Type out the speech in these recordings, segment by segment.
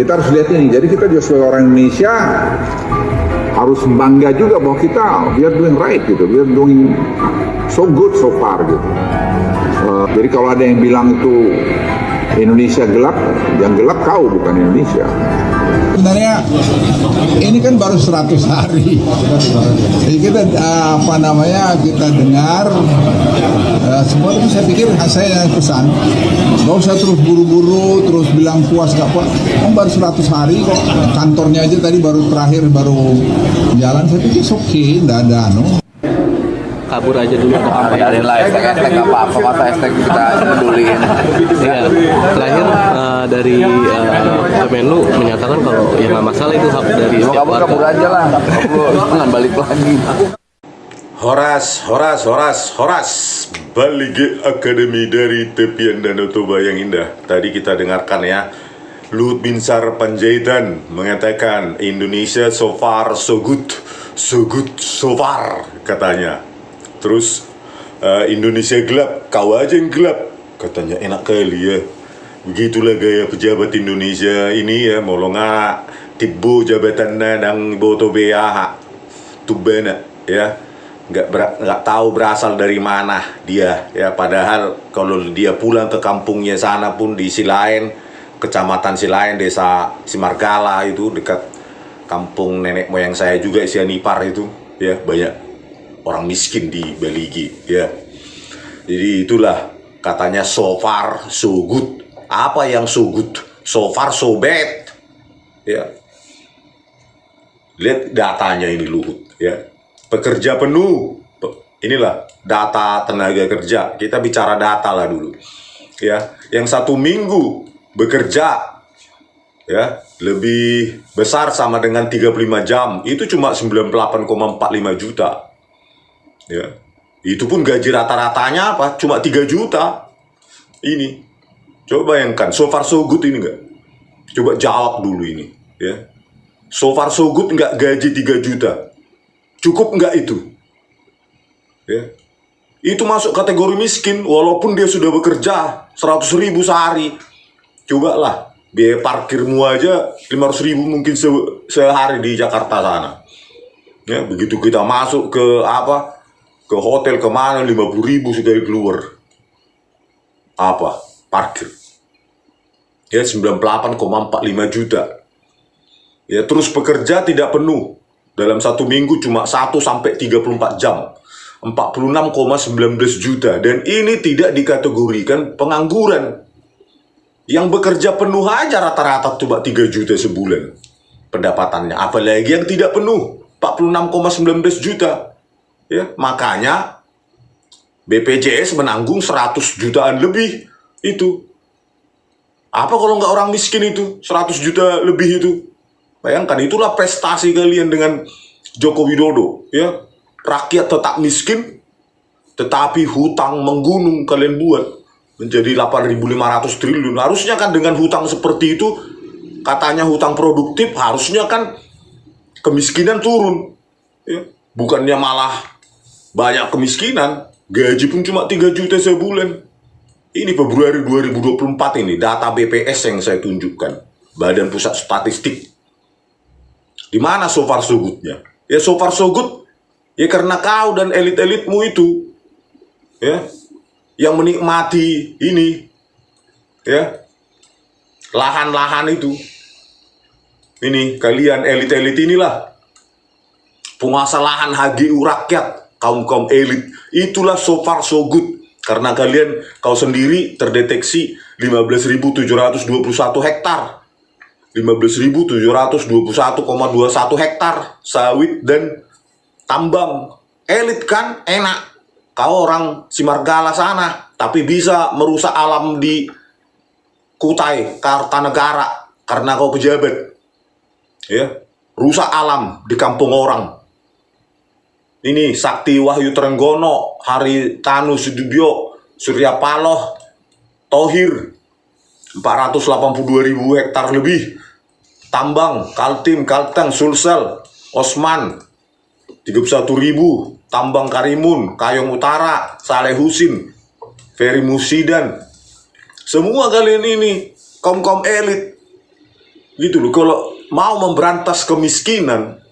kita harus lihat ini. Jadi kita juga sebagai orang Indonesia harus bangga juga bahwa kita we are doing right gitu, we are doing so good so far gitu. Jadi kalau ada yang bilang itu Indonesia gelap, yang gelap kau bukan Indonesia. Sebenarnya ini kan baru 100 hari. Jadi kita kita dengar semua itu saya pikir saya pesan nggak usah terus buru-buru terus bilang puas gak puas. Baru 100 hari kok, kantornya aja tadi baru jalan. Saya pikir oke, nggak ada kabur aja dulu atau apa? Dari lah hashtag apa-apa, masa hashtag kita peduliin. Iya, terakhir dari Kemenlu menyatakan kalau ya nggak masalah itu hak dari setiap warga. Kabur aja lah, jangan balik lagi. Horas, Balik Akademi dari tepian Danau Toba yang indah. Tadi kita dengarkan ya, Luhut Binsar Panjaitan mengatakan Indonesia so far so good so far katanya. Terus Indonesia gelap, kau aja yang gelap katanya. Enak kali ya, begitulah gaya pejabat Indonesia ini ya. Molonga tibbo jabatan nang boto beah tubena ya, nggak tahu berasal dari mana dia ya. Padahal kalau dia pulang ke kampungnya sana pun di Silain, kecamatan Silain, desa Simargala itu dekat kampung nenek moyang saya juga, Sianipar itu ya, banyak orang miskin di Baligi ya. Jadi itulah katanya so far so good. Apa yang so good? So far so bad ya. Lihat datanya ini Luhut ya. Pekerja penuh. Inilah data tenaga kerja. Kita bicara data lah dulu ya. Yang 1 minggu bekerja ya lebih besar sama dengan 35 jam itu cuma 98,45 juta ya. Itu pun gaji rata-ratanya apa? Cuma 3 juta. Ini coba bayangkan, so far so good ini enggak? Coba jawab dulu ini ya. So far so good enggak gaji 3 juta? Cukup enggak itu? Ya. Itu masuk kategori miskin walaupun dia sudah bekerja 100.000 sehari. Cobalah, biaya parkirmu aja 500.000 mungkin sehari di Jakarta sana. Ya, begitu kita masuk ke hotel kemana 50.000 sudah keluar. Apa? Parkir. Ya 98,45 juta. Ya terus pekerja tidak penuh. Dalam 1 minggu cuma 1 sampai 34 jam. 46,19 juta. Dan ini tidak dikategorikan pengangguran. Yang bekerja penuh aja rata-rata cuma 3 juta sebulan pendapatannya. Apalagi yang tidak penuh 46,19 juta. Ya, makanya BPJS menanggung 100 jutaan lebih itu. Apa kalau nggak orang miskin itu 100 juta lebih itu? Bayangkan, itulah prestasi kalian dengan Joko Widodo ya. Rakyat tetap miskin tetapi hutang menggunung kalian buat menjadi 8.500 triliun. Harusnya kan dengan hutang seperti itu, katanya hutang produktif, harusnya kan kemiskinan turun ya. Bukannya malah banyak kemiskinan. Gaji pun cuma 3 juta sebulan. Ini Februari 2024 ini data BPS yang saya tunjukkan, Badan Pusat Statistik. Di mana so far so good-nya? Ya so far so good ya karena kau dan elit-elitmu itu ya yang menikmati ini ya lahan-lahan itu. Ini kalian elit-elit inilah penguasa lahan HGU rakyat, kaum-kaum elit. Itulah so far so good. Karena kau sendiri terdeteksi 15.721 hektar. 15.721,21 hektar sawit dan tambang. Elit kan enak. Kau orang Simargala sana, tapi bisa merusak alam di Kutai, Kartanegara karena kau pejabat. Ya, rusak alam di kampung orang. Ini Sakti Wahyu Trenggono, Haritanu Sudibyo, Surya Paloh, Tohir, 482.000 hektar lebih. Tambang, Kaltim, Kalteng, Sulsel, Osman, 31.000. Tambang Karimun, Kayong Utara, Saleh Husin, Ferry Musidan. Semua kalian ini kaum-kaum elit Gitu loh. Kalau mau memberantas kemiskinan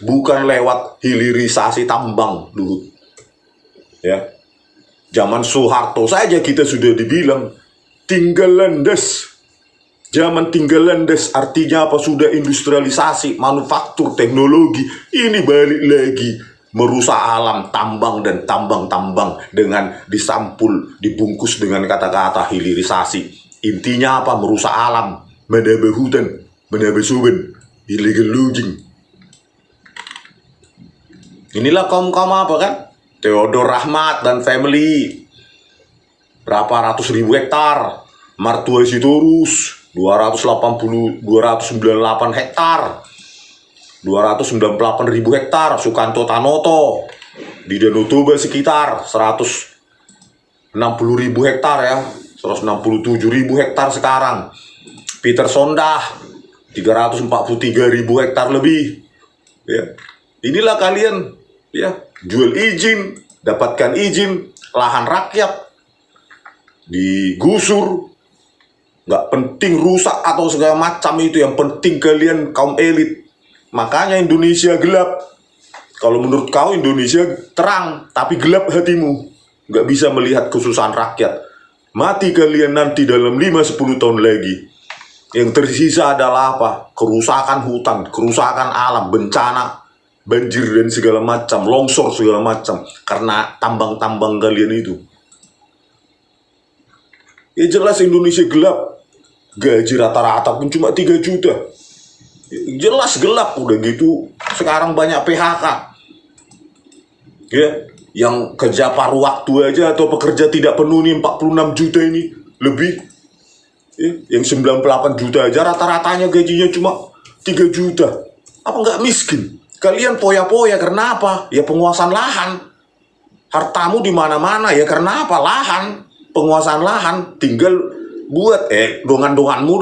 bukan lewat hilirisasi tambang dulu. Ya. Zaman Soeharto saja kita sudah dibilang tinggal landas. Zaman tinggal landas artinya apa? Sudah industrialisasi, manufaktur, teknologi. Ini balik lagi merusak alam, tambang dan tambang-tambang dengan disampul, dibungkus dengan kata-kata hilirisasi. Intinya apa? Merusak alam, menambah hutan, menambah suben, illegal logging. Inilah kaum-kaum apa kan? Theodor Rahmat dan family. Berapa ratus ribu hektar. Martua Sitorus 298 hektar. 298 ribu hektar. Sukanto Tanoto di Danau Toba sekitar 160 ribu hektar ya. 167 ribu hektar sekarang. Peter Sondah 343 ribu hektar lebih. Ya. Inilah kalian ya, jual izin, dapatkan izin, lahan rakyat digusur, nggak penting rusak atau segala macam itu, yang penting kalian kaum elit. Makanya Indonesia gelap. Kalau menurut kau Indonesia terang, tapi gelap hatimu, nggak bisa melihat kesusahan rakyat. Mati kalian nanti dalam 5-10 tahun lagi. Yang tersisa adalah apa? Kerusakan hutan, kerusakan alam, bencana, banjir dan segala macam, longsor segala macam, karena tambang-tambang kalian itu. Ya jelas Indonesia gelap. Gaji rata-rata pun cuma 3 juta. Jelas gelap udah gitu. Sekarang banyak PHK. Ya, yang kerja paruh waktu aja atau pekerja tidak penuh nih 46 juta ini lebih. Ya, yang 98 juta aja rata-ratanya gajinya cuma 3 juta. Apa nggak miskin? Kalian poya-poya karena apa? Ya penguasaan lahan. Hartamu di mana-mana ya karena apa? Lahan. Penguasaan lahan. Tinggal buat dongan-donganmu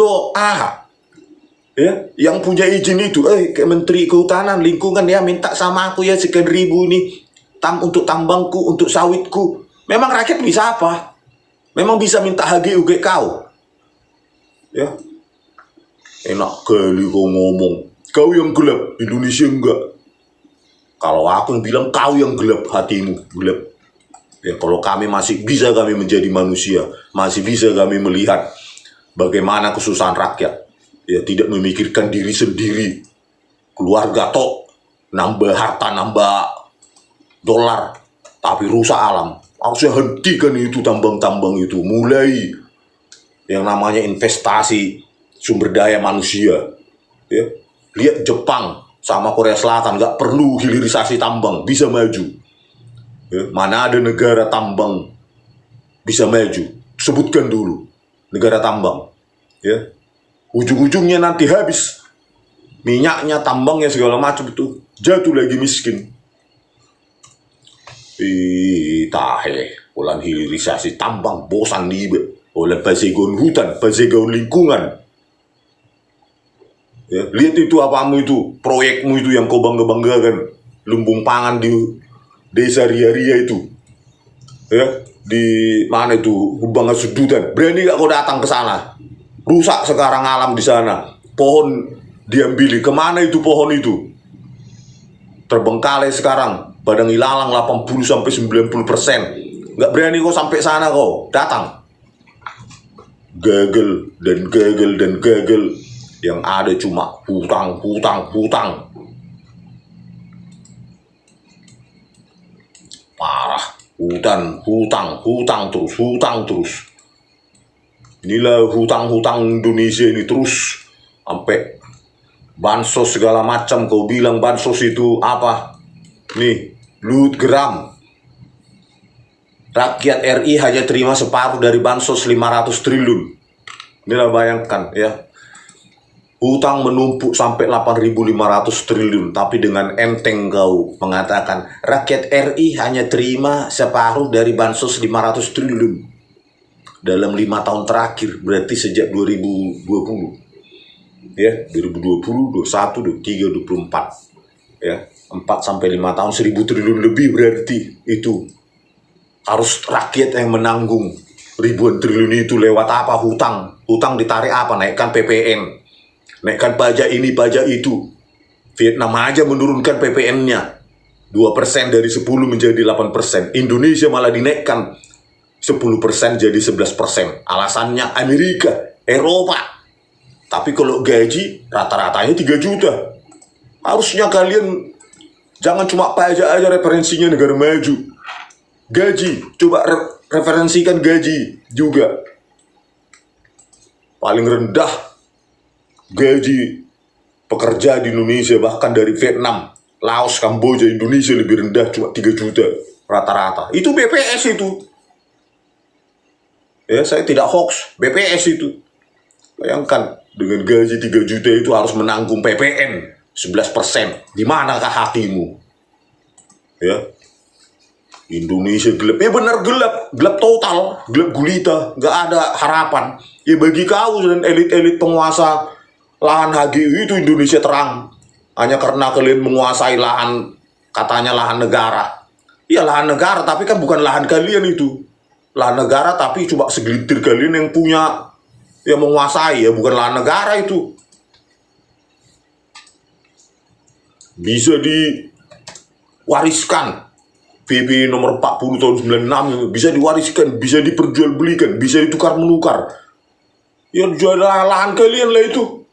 ya, yang punya izin itu ke Menteri Kehutanan Lingkungan ya, minta sama aku ya sekian ribu ini untuk tambangku, untuk sawitku. Memang rakyat bisa apa? Memang bisa minta HGUG kau? Ya. Enak kali kau ngomong. Kau yang gelap, Indonesia enggak. Kalau aku yang bilang kau yang gelap, hatimu gelap. Ya, kalau kami masih bisa kami menjadi manusia, masih bisa kami melihat bagaimana kesusahan rakyat. Ya, tidak memikirkan diri sendiri, keluarga tok, nambah harta, nambah dolar, tapi rusak alam. Harusnya hentikan itu tambang-tambang itu. Mulai yang namanya investasi sumber daya manusia. Ya. Lihat Jepang sama Korea Selatan, nggak perlu hilirisasi tambang, bisa maju. Ya, mana ada negara tambang bisa maju? Sebutkan dulu negara tambang. Ya, ujung-ujungnya nanti habis minyaknya, tambangnya segala macam itu, jatuh lagi miskin. Tahe, ulan hilirisasi tambang, bosan libe, oleh basegon hutan, basegon lingkungan. Ya, lihat itu apamu itu, proyekmu itu yang kau bangga-banggakan, lumbung pangan di Desa Ria-Ria itu, ya, di mana itu, Hubungan Sedutan. Berani gak kau datang ke sana? Rusak sekarang alam di sana. Pohon diambili. Kemana itu pohon itu? Terbengkalai sekarang. Padang ilalang 80-90%. Gak berani kau sampai sana kau datang. Gagal dan gagal dan gagal. Yang ada cuma hutang. Parah, hutang terus. Inilah hutang Indonesia ini terus sampai bansos segala macam. Kau bilang bansos itu apa? Nih, Luhut geram. Rakyat RI hanya terima separuh dari bansos 500 triliun. Inilah bayangkan ya. Hutang menumpuk sampai 8.500 triliun, tapi dengan enteng kau mengatakan rakyat RI hanya terima separuh dari bansos 500 triliun dalam 5 tahun terakhir, berarti sejak 2020. Ya, 2020, 21, 23, 24. Ya, 4 sampai 5 tahun 1.000 triliun lebih, berarti itu harus rakyat yang menanggung ribuan triliun itu lewat apa? Hutang. Hutang ditarik apa? Naikkan PPN. naikkan pajak ini, pajak itu. Vietnam aja menurunkan PPN-nya 2% dari 10 menjadi 8%. Indonesia malah dinaikkan 10% jadi 11%. Alasannya Amerika, Eropa. Tapi kalau gaji rata-ratanya 3 juta. Harusnya kalian jangan cuma pajak aja referensinya negara maju. Gaji, coba referensikan gaji juga. Paling rendah gaji pekerja di Indonesia bahkan dari Vietnam, Laos, Kamboja, Indonesia lebih rendah cuma 3 juta rata-rata. Itu BPS itu. Ya, saya tidak hoax, BPS itu. Bayangkan dengan gaji 3 juta itu harus menanggung PPN 11%. Di manakah hatimu? Ya. Indonesia gelap. Ya benar gelap, gelap total, gelap gulita, nggak ada harapan. Ya bagi kau dan elit-elit penguasa lahan HGU itu Indonesia terang. Hanya karena kalian menguasai lahan, katanya lahan negara. Iya lahan negara, tapi kan bukan lahan kalian itu. Lahan negara tapi cuma segelintir kalian yang punya, yang menguasai, ya bukan lahan negara itu. Bisa diwariskan. PP nomor 40 tahun 96 bisa diwariskan, bisa diperjualbelikan, bisa ditukar-menukar. Ya jual lahan kalian lah itu.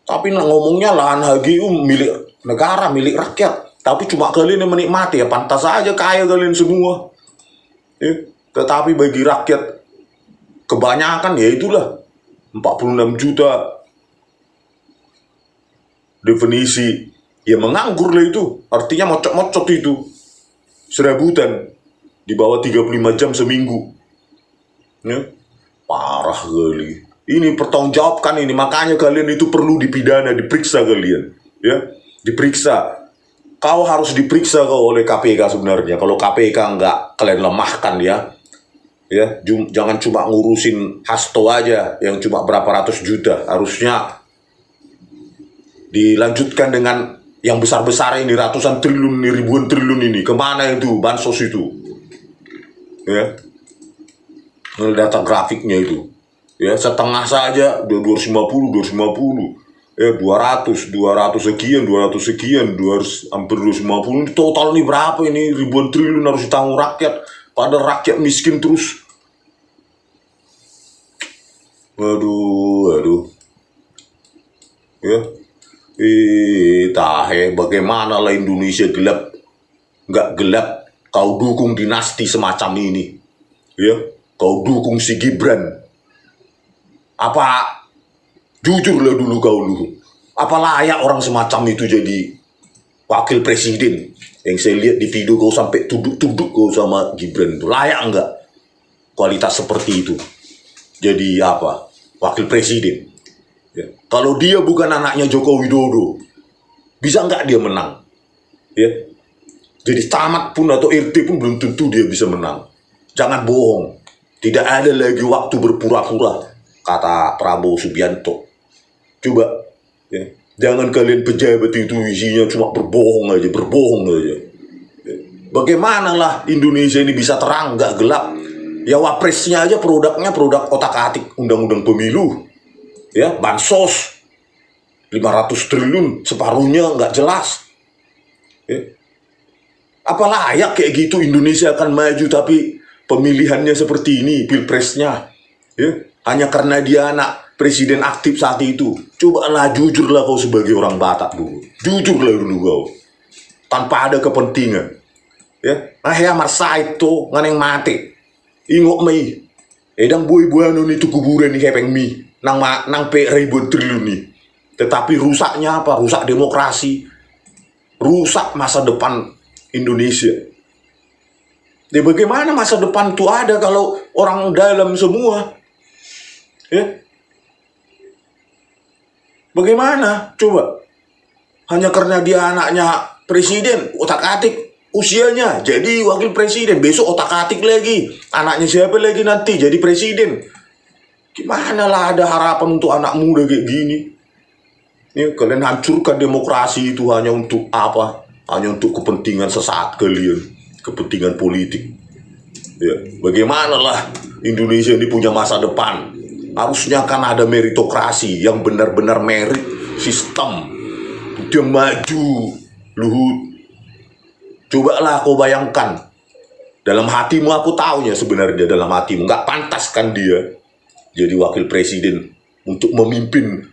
Tapi ngomongnya lahan HGU milik negara, milik rakyat. Tapi cuma kalian yang menikmati, ya pantas saja kaya kalian semua. Ya, tetapi bagi rakyat kebanyakan ya itulah 46 juta definisi. Ya menganggur lah itu, artinya mocok-mocok itu. Serabutan di bawah 35 jam seminggu. Ya, parah kali. Ini pertanggungjawabkan ini, makanya kalian itu perlu dipidana, diperiksa kalian. Ya, diperiksa. Kau harus diperiksa kau oleh KPK sebenarnya. Kalau KPK nggak kalian lemahkan ya. Ya, jangan cuma ngurusin Hasto aja yang cuma berapa ratus juta. Harusnya dilanjutkan dengan yang besar-besar ini, ratusan triliun, ribuan triliun ini. Kemana itu bansos itu? Ya, data grafiknya itu. Ya, setengah saja 250. Ya, 200 sekian, 200 hampir 250. Ini total nih berapa ini? Ribuan triliun harus ditanggung rakyat. Pada rakyat miskin terus. Aduh. Ya. Tahe, bagaimana lah Indonesia gelap? Nggak gelap, kau dukung dinasti semacam ini. Ya, kau dukung si Gibran. Apa, jujurlah dulu kau dulu. Apa layak orang semacam itu jadi wakil presiden? Yang saya lihat di video kau sampai tuduk-tuduk kau sama Gibran itu. Layak nggak kualitas seperti itu? Jadi apa? Wakil presiden. Ya. Kalau dia bukan anaknya Joko Widodo, bisa nggak dia menang? Ya. Jadi tamat pun atau RT pun belum tentu dia bisa menang. Jangan bohong. Tidak ada lagi waktu berpura-pura, kata Prabowo Subianto. Coba, ya. Jangan kalian pejabat itu isinya cuma berbohong aja. Ya. Bagaimana lah Indonesia ini bisa terang, nggak gelap? Ya wapresnya aja produknya produk otak-atik, undang-undang pemilu. Ya, bansos 500 triliun, separuhnya nggak jelas. Ya. Apa layak kayak gitu Indonesia akan maju tapi pemilihannya seperti ini, pilpresnya. Ya. Hanya karena dia anak presiden aktif saat itu. Cobalah jujurlah kau sebagai orang Batak dulu. Jujurlah dulu kau. Tanpa ada kepentingan. Ya, ya marsa itu nganeng mati. Ingok mei. Edang buai-buai itu kuburan nih hepeng mi. Nang pe ribuan triliun nih. Tetapi rusaknya apa? Rusak demokrasi. Rusak masa depan Indonesia. Ya bagaimana masa depan itu ada kalau orang dalam semua? Ya. Bagaimana? Coba. Hanya karena dia anaknya presiden, otak-atik usianya jadi wakil presiden. Besok otak-atik lagi. Anaknya siapa lagi nanti jadi presiden? Gimana lah ada harapan untuk anak muda kayak gini? Ya, kalian hancurkan demokrasi itu hanya untuk apa? Hanya untuk kepentingan sesaat kalian, kepentingan politik. Ya, bagaimana lah Indonesia ini punya masa depan? Harusnya kan ada meritokrasi yang benar-benar merit sistem. Dia maju, Luhut. Cobalah kau bayangkan. Dalam hatimu aku tahu ya sebenarnya dalam hatimu. Nggak pantas kan dia jadi wakil presiden untuk memimpin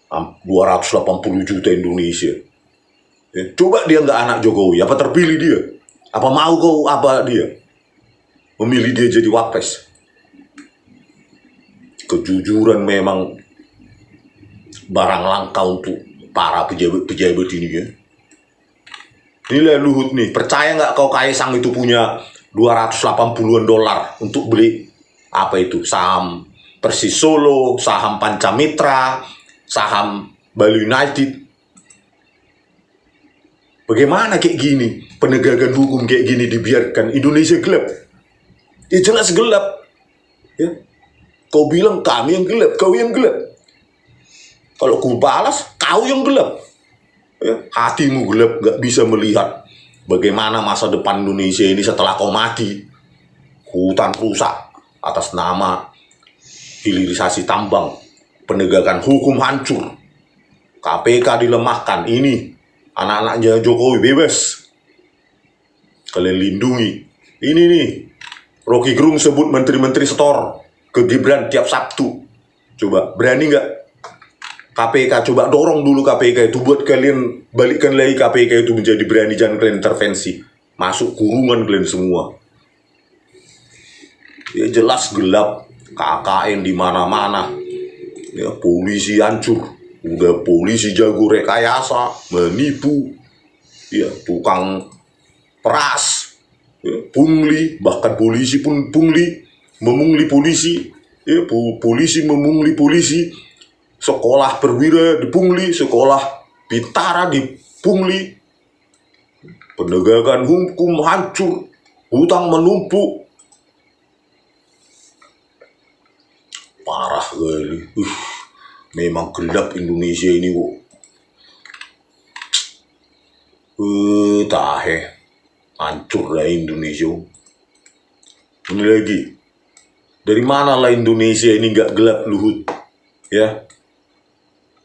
280 juta Indonesia. Ya, coba dia nggak anak Jokowi, apa terpilih dia? Apa mau kau apa dia? Memilih dia jadi wapres. Kejujuran memang barang langka untuk para pejabat-pejabat ini ya. Inilah Luhut nih, percaya nggak kau Kaisang itu punya 280-an dolar untuk beli apa itu, saham Persis Solo, saham Pancamitra, saham Bali United. Bagaimana kayak gini, penegakan hukum kayak gini dibiarkan, Indonesia gelap? Ya jelas gelap. Ya. Kau bilang kami yang gelap, kau yang gelap. Kalau ku balas, kau yang gelap. Ya, hatimu gelap, gak bisa melihat bagaimana masa depan Indonesia ini setelah kau mati. Hutan rusak atas nama hilirisasi tambang, penegakan hukum hancur, KPK dilemahkan. Ini anak-anaknya Jokowi bebas, kalian lindungi. Ini nih, Rocky Gerung sebut menteri-menteri setor ke Gibran tiap Sabtu. Coba berani nggak KPK, coba dorong dulu KPK itu buat kalian balikkan lagi KPK itu menjadi berani, jangan kalian intervensi, masuk kurungan kalian semua. Ya jelas gelap, KKN di mana-mana. Ya polisi hancur, udah polisi jago rekayasa, menipu, ya tukang peras, ya, pungli, bahkan polisi pun pungli, memungli polisi, ya polisi memungli polisi. Sekolah perwira dipungli, sekolah Bintara dipungli, penegakan hukum hancur, hutang menumpuk, parah kali. Memang gelap Indonesia ini kok. Tahe, hancur lah Indonesia. Ini lagi, dari mana lah Indonesia ini nggak gelap Luhut? Ya.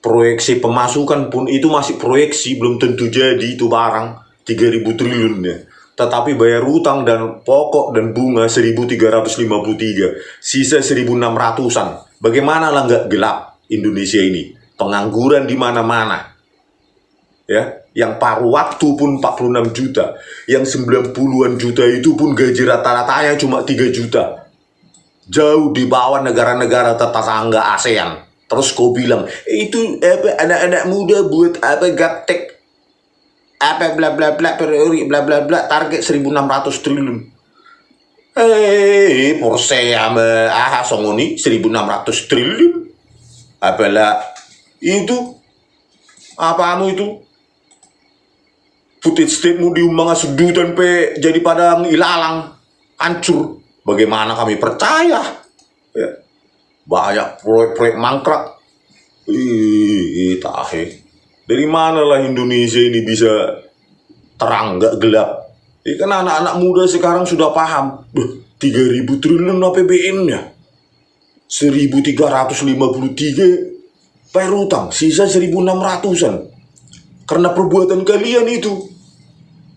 Proyeksi pemasukan pun itu masih proyeksi, belum tentu jadi itu barang 3.000 triliun ya. Tetapi bayar utang dan pokok dan bunga 1.353, sisa 1.600-an. Bagaimana lah nggak gelap Indonesia ini? Pengangguran di mana-mana. Ya, yang paruh waktu pun 46 juta, yang 90-an juta itu pun gaji rata-ratanya cuma 3 juta. Jauh di bawah negara-negara tetangga ASEAN. Terus kau bilang, itu apa anak-anak muda buat apa gaptek, apa bla bla bla priori bla bla bla, target 1.600 triliun. Porsche sama songoni 1.600 triliun. Apalah itu? Apamu itu? Footage state-mu diumbang sedutan pe jadi padang ilalang, hancur. Bagaimana kami percaya? Ya. Banyak proyek-proyek mangkrak. Tahe. Dari mana lah Indonesia ini bisa terang, nggak gelap? Kan anak-anak muda sekarang sudah paham. 3.000 triliun APBN-nya. 1.353 bayar utang, sisa 1.600-an. Karena perbuatan kalian itu.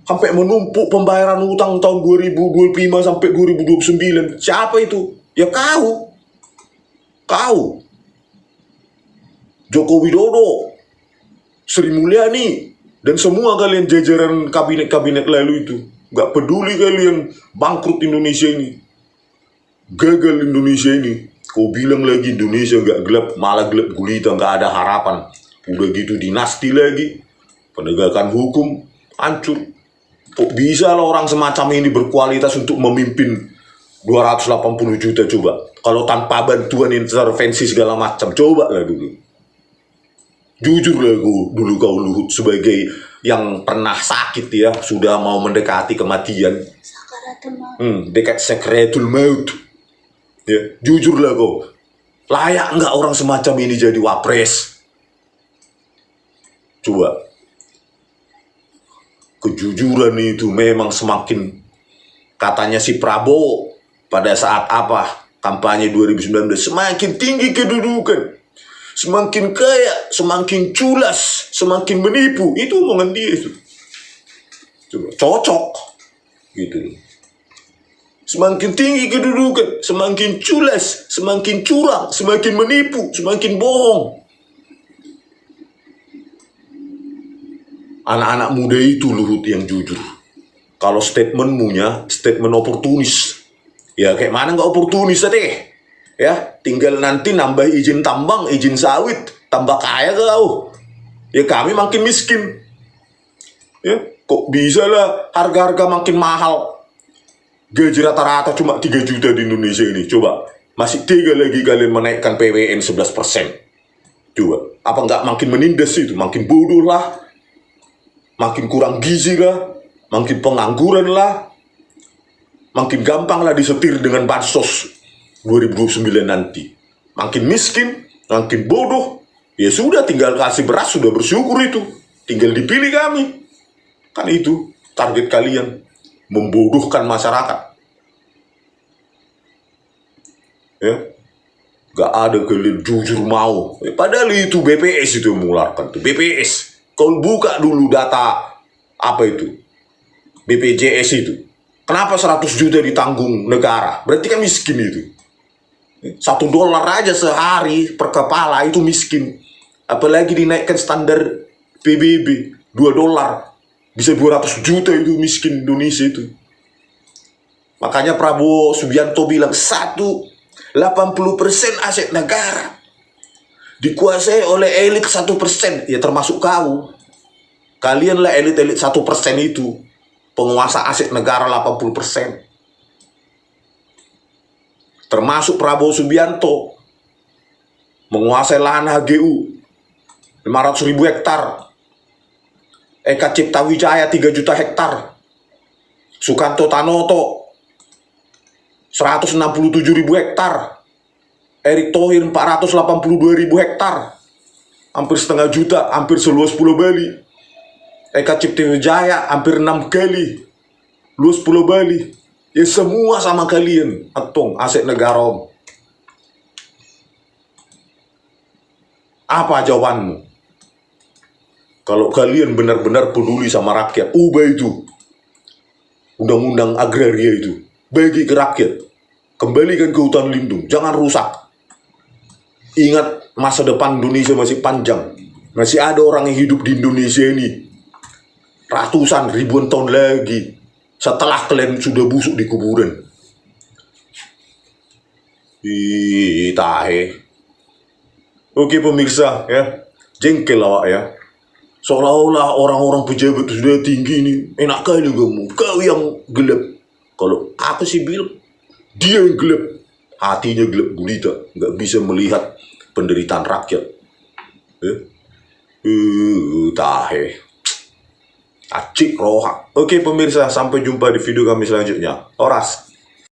Sampai menumpuk pembayaran utang tahun 2025 sampai 2029. Siapa itu? Ya kau. Kau, Joko Widodo, Sri Mulyani, dan semua kalian jajaran kabinet-kabinet lalu itu. Gak peduli kalian, bangkrut Indonesia ini. Gagal Indonesia ini. Kau bilang lagi Indonesia gak gelap, malah gelap gulita, gak ada harapan. Udah gitu dinasti lagi, penegakan hukum hancur. Kok bisa lah orang semacam ini berkualitas untuk memimpin 280 juta coba. Kalau tanpa bantuan intervensi segala macam, coba lah dulu. Jujur lah dulu kau Luhut sebagai yang pernah sakit ya, sudah mau mendekati kematian. Dekat sakaratul maut. Ya, jujur lah kau. Layak nggak orang semacam ini jadi wapres? Coba. Kejujuran itu memang semakin, katanya si Prabowo pada saat apa? kampanye 2019, semakin tinggi kedudukan, semakin kaya, semakin culas, semakin menipu. Itu omongan dia itu. Coba, cocok gitu loh. Semakin tinggi kedudukan, semakin culas, semakin curang, semakin menipu, semakin bohong. Anak-anak muda itu Luhut yang jujur. Kalau statement-munya statement oportunis, ya kayak mana nggak oportunis deh. Ya, tinggal nanti nambah izin tambang, izin sawit, tambah kaya kau. Ya kami makin miskin. Ya, kok bisa lah harga-harga makin mahal. Gaji rata-rata cuma 3 juta di Indonesia ini. Coba, masih tega lagi kalian menaikkan PWN 11%. Coba, apa nggak makin menindas itu? Makin bodoh lah, makin kurang gizi lah, makin pengangguran lah, makin gampang lah disetir dengan bansos 2029 nanti. Makin miskin, makin bodoh. Ya sudah, tinggal kasih beras sudah bersyukur itu. Tinggal dipilih kami. Kan itu target kalian. Membodohkan masyarakat. Ya, gak ada kalian jujur mau. Padahal itu BPS itu yang mengeluarkan tuh. BPS. Kau buka dulu data apa itu? BPJS itu. Kenapa 100 juta ditanggung negara? Berarti kan miskin itu. $1 aja sehari per kepala itu miskin. Apalagi dinaikkan standar PBB $2. Bisa 200 juta itu miskin Indonesia itu. Makanya Prabowo Subianto bilang 80% aset negara dikuasai oleh elit 1%. Ya termasuk kau. Kalianlah elit-elit 1% itu. Penguasa aset negara 80%. Termasuk Prabowo Subianto. Menguasai lahan HGU 500.000 hektar. Eka Cipta Wijaya 3 juta hektar. Sukanto Tanoto 167.000 hektar. Erick Thohir 482.000 hektar. Hampir setengah juta, hampir seluas Pulau Bali. Eka Cipta Wijaya hampir 6 kali luas Pulau Bali. Ya semua sama kalian. Atong aset negara om. Apa jawabanmu? Kalau kalian benar-benar peduli sama rakyat, ubah itu undang-undang agraria itu, bagi ke rakyat, kembalikan ke hutan lindung, jangan rusak. Ingat masa depan Indonesia masih panjang, masih ada orang yang hidup di Indonesia ini ratusan ribuan tahun lagi setelah kalian sudah busuk di kuburan. Tahe. Oke pemirsa ya, jengkel awak ya. Seolah-olah orang-orang pejabat sudah tinggi ini enak kali kamu, kau yang gelap. Kalau aku sih bilang dia yang gelap, hatinya gelap gulita, nggak bisa melihat penderitaan rakyat. Tahe, acik rohak. Oke pemirsa, sampai jumpa di video kami selanjutnya. Oras.